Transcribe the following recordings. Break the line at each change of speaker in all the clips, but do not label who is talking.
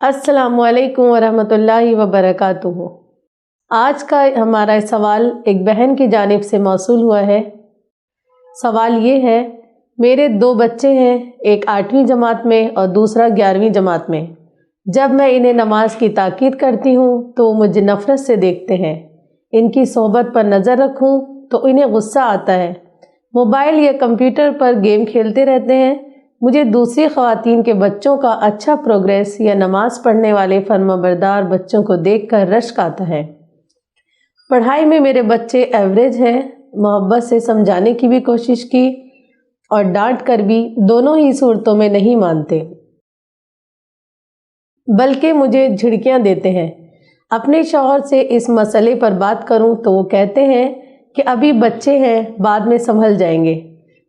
السلام علیکم ورحمۃ اللہ وبرکاتہ۔ آج کا ہمارا سوال ایک بہن کی جانب سے موصول ہوا ہے۔ سوال یہ ہے، میرے 2 بچے ہیں، ایک 8ویں جماعت میں اور دوسرا 11ویں جماعت میں۔ جب میں انہیں نماز کی تاکید کرتی ہوں تو وہ مجھے نفرت سے دیکھتے ہیں۔ ان کی صحبت پر نظر رکھوں تو انہیں غصہ آتا ہے۔ موبائل یا کمپیوٹر پر گیم کھیلتے رہتے ہیں۔ مجھے دوسری خواتین کے بچوں کا اچھا پروگریس یا نماز پڑھنے والے فرمانبردار بچوں کو دیکھ کر رشک آتا ہے۔ پڑھائی میں میرے بچے ایوریج ہیں۔ محبت سے سمجھانے کی بھی کوشش کی اور ڈانٹ کر بھی دونوں ہی صورتوں میں نہیں مانتے، بلکہ مجھے جھڑکیاں دیتے ہیں۔ اپنے شوہر سے اس مسئلے پر بات کروں تو وہ کہتے ہیں کہ ابھی بچے ہیں، بعد میں سنبھل جائیں گے۔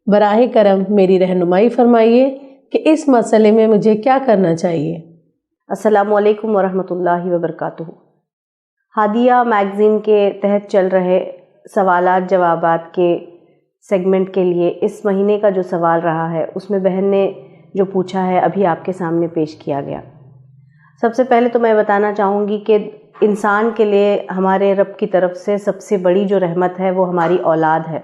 براہ کرم میری رہنمائی فرمائیے کہ اس مسئلے میں مجھے کیا کرنا چاہیے۔
السلام علیکم ورحمۃ اللہ وبرکاتہ۔ ہادیہ میگزین کے تحت چل رہے سوالات جوابات کے سیگمنٹ کے لیے اس مہینے کا جو سوال رہا ہے اس میں بہن نے جو پوچھا ہے ابھی آپ کے سامنے پیش کیا گیا۔ سب سے پہلے تو میں بتانا چاہوں گی کہ انسان کے لیے ہمارے رب کی طرف سے سب سے بڑی جو رحمت ہے وہ ہماری اولاد ہے۔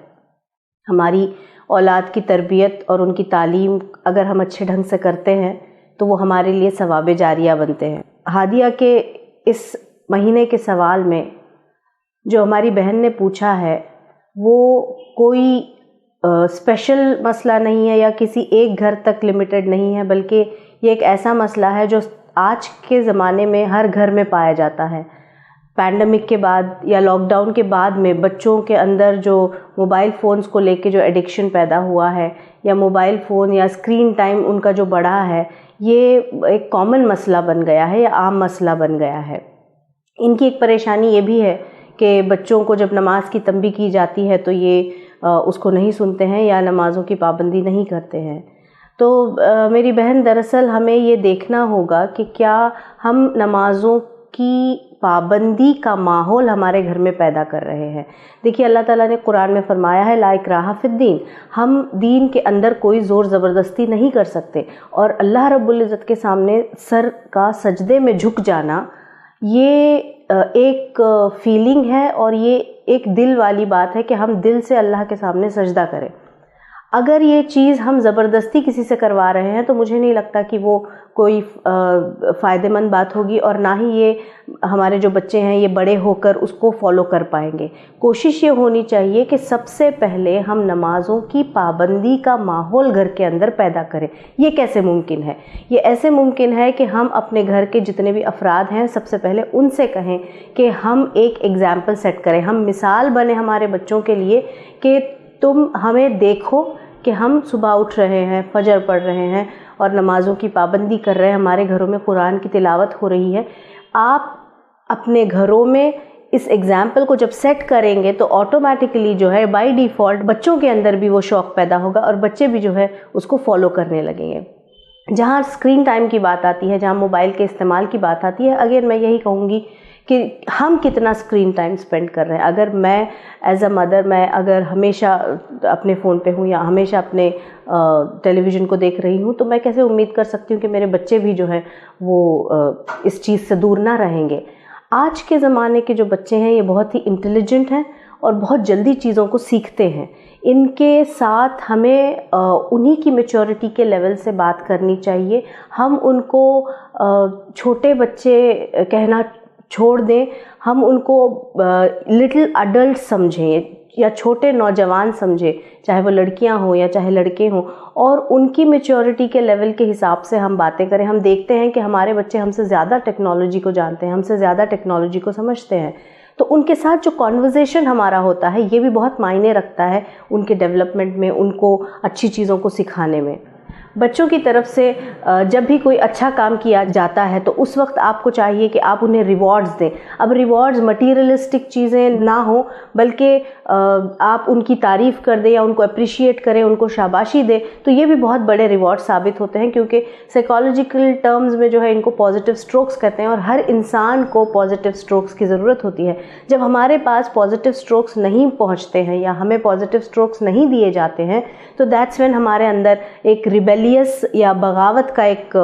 ہماری اولاد کی تربیت اور ان کی تعلیم اگر ہم اچھے ڈھنگ سے کرتے ہیں تو وہ ہمارے لیے ثواب جاریہ بنتے ہیں۔ ہادیہ کے اس مہینے کے سوال میں جو ہماری بہن نے پوچھا ہے وہ کوئی اسپیشل مسئلہ نہیں ہے یا کسی ایک گھر تک لمیٹڈ نہیں ہے، بلکہ یہ ایک ایسا مسئلہ ہے جو آج کے زمانے میں ہر گھر میں پایا جاتا ہے۔ پینڈیمک کے بعد یا لاک ڈاؤن کے بعد میں بچوں کے اندر جو موبائل فونز کو لے کے جو ایڈکشن پیدا ہوا ہے یا موبائل فون یا اسکرین ٹائم ان کا جو بڑھا ہے، یہ ایک کامن مسئلہ بن گیا ہے یا عام مسئلہ بن گیا ہے۔ ان کی ایک پریشانی یہ بھی ہے کہ بچوں کو جب نماز کی تنبیہ کی جاتی ہے تو یہ اس کو نہیں سنتے ہیں یا نمازوں کی پابندی نہیں کرتے ہیں۔ تو میری بہن، دراصل ہمیں یہ دیکھنا ہوگا کہ کیا ہم نمازوں کی پابندی کا ماحول ہمارے گھر میں پیدا کر رہے ہیں۔ دیکھیے، اللہ تعالیٰ نے قرآن میں فرمایا ہے لا اکراہ فی الدین، ہم دین کے اندر کوئی زور زبردستی نہیں کر سکتے، اور اللہ رب العزت کے سامنے سر کا سجدے میں جھک جانا یہ ایک فیلنگ ہے اور یہ ایک دل والی بات ہے کہ ہم دل سے اللہ کے سامنے سجدہ کریں۔ اگر یہ چیز ہم زبردستی کسی سے کروا رہے ہیں تو مجھے نہیں لگتا کہ وہ کوئی فائدہ مند بات ہوگی، اور نہ ہی یہ ہمارے جو بچے ہیں یہ بڑے ہو کر اس کو فالو کر پائیں گے۔ کوشش یہ ہونی چاہیے کہ سب سے پہلے ہم نمازوں کی پابندی کا ماحول گھر کے اندر پیدا کریں۔ یہ کیسے ممکن ہے؟ یہ ایسے ممکن ہے کہ ہم اپنے گھر کے جتنے بھی افراد ہیں سب سے پہلے ان سے کہیں کہ ہم ایک ایگزامپل سیٹ کریں، ہم مثال بنیں ہمارے بچوں کے لیے کہ تم ہمیں دیکھو کہ ہم صبح اٹھ رہے ہیں، فجر پڑھ رہے ہیں اور نمازوں کی پابندی کر رہے ہیں، ہمارے گھروں میں قرآن کی تلاوت ہو رہی ہے۔ آپ اپنے گھروں میں اس ایگزامپل کو جب سیٹ کریں گے تو آٹومیٹکلی جو ہے بائی ڈیفالٹ بچوں کے اندر بھی وہ شوق پیدا ہوگا اور بچے بھی جو ہے اس کو فالو کرنے لگیں گے۔ جہاں اسکرین ٹائم کی بات آتی ہے، جہاں موبائل کے استعمال کی بات آتی ہے، اگین میں یہی کہوں گی کہ ہم کتنا اسکرین ٹائم اسپینڈ کر رہے ہیں۔ اگر میں ایز اے مدر میں اگر ہمیشہ اپنے فون پہ ہوں یا ہمیشہ اپنے ٹیلی ویژن کو دیکھ رہی ہوں تو میں کیسے امید کر سکتی ہوں کہ میرے بچے بھی جو ہیں وہ اس چیز سے دور نہ رہیں گے۔ آج کے زمانے کے جو بچے ہیں یہ بہت ہی انٹیلیجنٹ ہیں اور بہت جلدی چیزوں کو سیکھتے ہیں۔ ان کے ساتھ ہمیں انہی کی میچورٹی کے لیول سے بات کرنی چاہیے۔ ہم ان کو چھوٹے بچے کہنا چھوڑ دیں، ہم ان کو لٹل اڈلٹ سمجھیں یا چھوٹے نوجوان سمجھیں، چاہے وہ لڑکیاں ہوں یا چاہے لڑکے ہوں، اور ان کی میچورٹی کے لیول کے حساب سے ہم باتیں کریں۔ ہم دیکھتے ہیں کہ ہمارے بچے ہم سے زیادہ ٹیکنالوجی کو جانتے ہیں، ہم سے زیادہ ٹیکنالوجی کو سمجھتے ہیں، تو ان کے ساتھ جو کانورزیشن ہمارا ہوتا ہے یہ بھی بہت معنی رکھتا ہے ان کے ڈیولپمنٹ میں، ان کو اچھی چیزوں کو سکھانے میں۔ بچوں کی طرف سے جب بھی کوئی اچھا کام کیا جاتا ہے تو اس وقت آپ کو چاہیے کہ آپ انہیں ریوارڈز دیں۔ اب ریوارڈز مٹیریلسٹک چیزیں نہ ہوں، بلکہ آپ ان کی تعریف کر دیں یا ان کو اپریشیٹ کریں، ان کو شاباشی دیں، تو یہ بھی بہت بڑے ریوارڈ ثابت ہوتے ہیں، کیونکہ سائیکالوجیکل ٹرمز میں جو ہے ان کو پازیٹیو اسٹروکس کہتے ہیں، اور ہر انسان کو پازیٹیو اسٹروکس کی ضرورت ہوتی ہے۔ جب ہمارے پاس پازیٹیو اسٹروکس نہیں پہنچتے ہیں یا ہمیں پازیٹیو اسٹروکس نہیں دیے جاتے ہیں تو دیٹس وین ہمارے اندر ایک ریبیلیس یا بغاوت کا ایک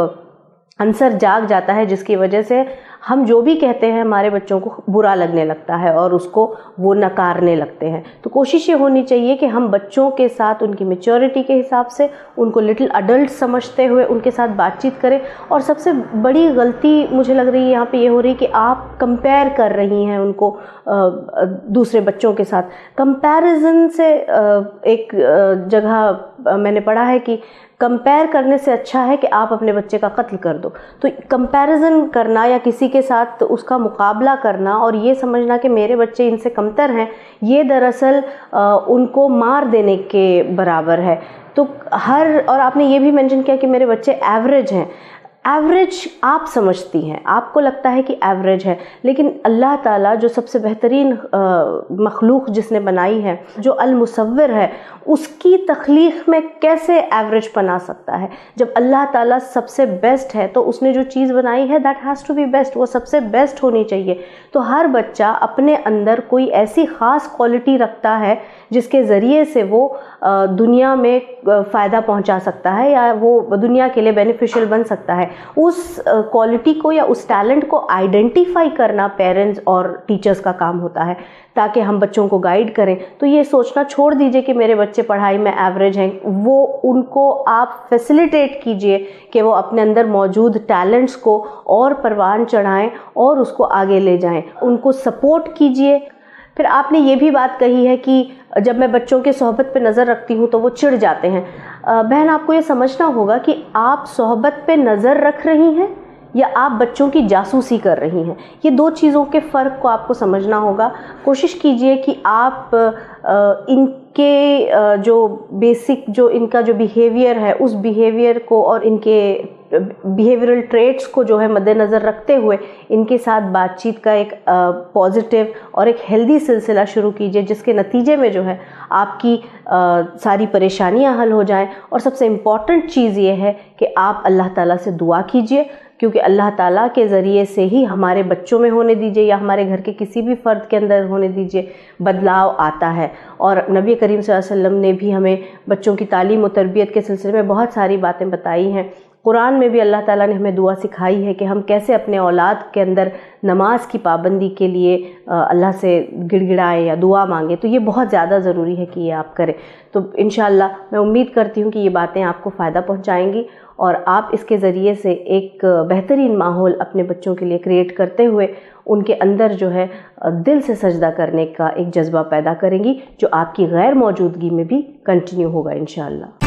عنصر جاگ جاتا ہے جس کی وجہ سے ہم جو بھی کہتے ہیں ہمارے بچوں کو برا لگنے لگتا ہے اور اس کو وہ نکارنے لگتے ہیں. تو کوشش یہ ہونی چاہیے کہ ہم بچوں کے ساتھ ان کی میچورٹی کے حساب سے ان کو لٹل اڈلٹ سمجھتے ہوئے ان کے ساتھ بات چیت کریں. اور سب سے بڑی غلطی مجھے لگ رہی ہے یہاں پہ یہ ہو رہی کہ آپ کمپیئر کر رہی ہیں ان کو دوسرے بچوں کے ساتھ. کمپیریزن سے ایک جگہ میں نے پڑھا ہے کہ کمپیئر کرنے سے اچھا ہے کہ آپ اپنے بچے کا قتل کر دو. تو کمپیریزن کرنا یا کسی کے ساتھ اس کا مقابلہ کرنا اور یہ سمجھنا کہ میرے بچے ان سے کمتر ہیں، یہ دراصل ان کو مار دینے کے برابر ہے. تو اور آپ نے یہ بھی مینشن کیا کہ میرے بچے ایوریج ہیں. ایوریج آپ سمجھتی ہیں، آپ کو لگتا ہے کہ ایوریج ہے، لیکن اللہ تعالیٰ جو سب سے بہترین مخلوق جس نے بنائی ہے، جو المصور ہے، اس کی تخلیق میں کیسے ایوریج بنا سکتا ہے؟ جب اللہ تعالیٰ سب سے بیسٹ ہے تو اس نے جو چیز بنائی ہے that has to be best, وہ سب سے بیسٹ ہونی چاہیے. تو ہر بچہ اپنے اندر کوئی ایسی خاص کوالٹی رکھتا ہے جس کے ذریعے سے وہ دنیا میں فائدہ پہنچا سکتا ہے یا وہ دنیا کے لیے بینیفیشل بن سکتا ہے. اس کوالٹی کو یا اس ٹیلنٹ کو آئیڈینٹیفائی کرنا پیرنٹس اور ٹیچرز کا کام ہوتا ہے تاکہ ہم بچوں کو گائیڈ کریں. تو یہ سوچنا چھوڑ دیجئے کہ میرے بچے پڑھائی میں ایوریج ہیں، وہ ان کو آپ فیسیلیٹیٹ کیجئے کہ وہ اپنے اندر موجود ٹیلنٹس کو اور پروان چڑھائیں اور اس کو آگے لے جائیں، ان کو سپورٹ کیجئے. پھر آپ نے یہ بھی بات کہی ہے کہ جب میں بچوں کے صحبت پہ نظر رکھتی ہوں تو وہ چڑ جاتے ہیں. بہن آپ کو یہ سمجھنا ہوگا کہ آپ صحبت پہ نظر رکھ رہی ہیں یا آپ بچوں کی جاسوسی کر رہی ہیں. یہ دو چیزوں کے فرق کو آپ کو سمجھنا ہوگا. کوشش کیجئے کہ آپ ان کے جو بیسک جو ان کا جو بیہیویئر ہے اس بیہیویئر کو اور ان کے بیہیویئرل ٹریٹس کو جو ہے مد نظر رکھتے ہوئے ان کے ساتھ بات چیت کا ایک پازیٹیو اور ایک ہیلدی سلسلہ شروع کیجئے جس کے نتیجے میں جو ہے آپ کی ساری پریشانیاں حل ہو جائیں. اور سب سے امپورٹنٹ چیز یہ ہے کہ آپ اللہ تعالیٰ سے دعا کیجئے، کیونکہ اللہ تعالیٰ کے ذریعے سے ہی ہمارے بچوں میں ہونے دیجئے یا ہمارے گھر کے کسی بھی فرد کے اندر ہونے دیجئے بدلاؤ آتا ہے. اور نبی کریم صلی اللہ علیہ وسلم نے بھی ہمیں بچوں کی تعلیم و تربیت کے سلسلے میں بہت ساری باتیں بتائی ہیں. قرآن میں بھی اللہ تعالیٰ نے ہمیں دعا سکھائی ہے کہ ہم کیسے اپنے اولاد کے اندر نماز کی پابندی کے لیے اللہ سے گڑ گڑائیں یا دعا مانگیں. تو یہ بہت زیادہ ضروری ہے کہ یہ آپ کریں. تو انشاءاللہ میں امید کرتی ہوں کہ یہ باتیں آپ کو فائدہ پہنچائیں گی اور آپ اس کے ذریعے سے ایک بہترین ماحول اپنے بچوں کے لیے کریٹ کرتے ہوئے ان کے اندر جو ہے دل سے سجدہ کرنے کا ایک جذبہ پیدا کریں گی جو آپ کی غیر موجودگی میں بھی کنٹینیو ہوگا انشاءاللہ.